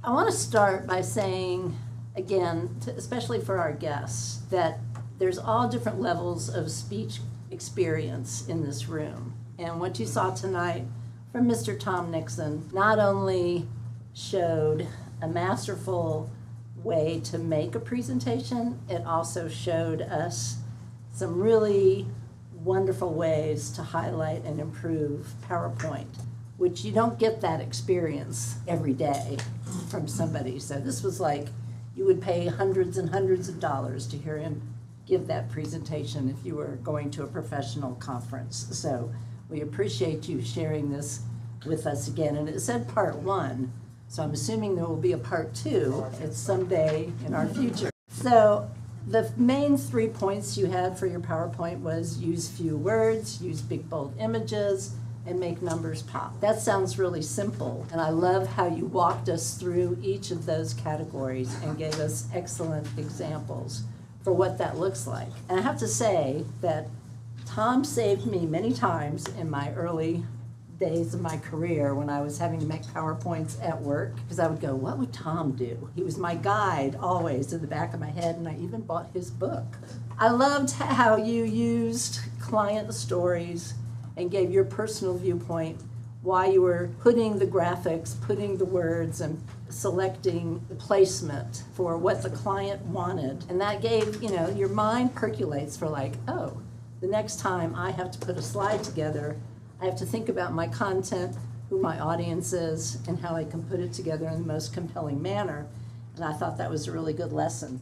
I want to start by saying, again, especially for our guests, that there's all different levels of speech experience in this room. And what you saw tonight from Mr. Tom Nixon not only showed a masterful way to make a presentation, it also showed us some really wonderful ways to highlight and improve PowerPoint, which you don't get that experience every day from somebody. So this was like, you would pay hundreds and hundreds of dollars to hear him give that presentation if you were going to a professional conference. So we appreciate you sharing this with us again. And it said part 1, so I'm assuming there will be a part 2 at some day in our future. So the main 3 points you had for your PowerPoint was use few words, use big bold images, and make numbers pop. That sounds really simple, and I love how you walked us through each of those categories and gave us excellent examples for what that looks like. And I have to say that Tom saved me many times in my early days of my career when I was having to make PowerPoints at work, because I would go, what would Tom do? He was my guide always in the back of my head, and I even bought his book. I loved how you used client stories and gave your personal viewpoint, why you were putting the graphics, putting the words, and selecting the placement for what the client wanted. And that gave, your mind percolates for like, oh, the next time I have to put a slide together, I have to think about my content, who my audience is, and how I can put it together in the most compelling manner. And I thought that was a really good lesson.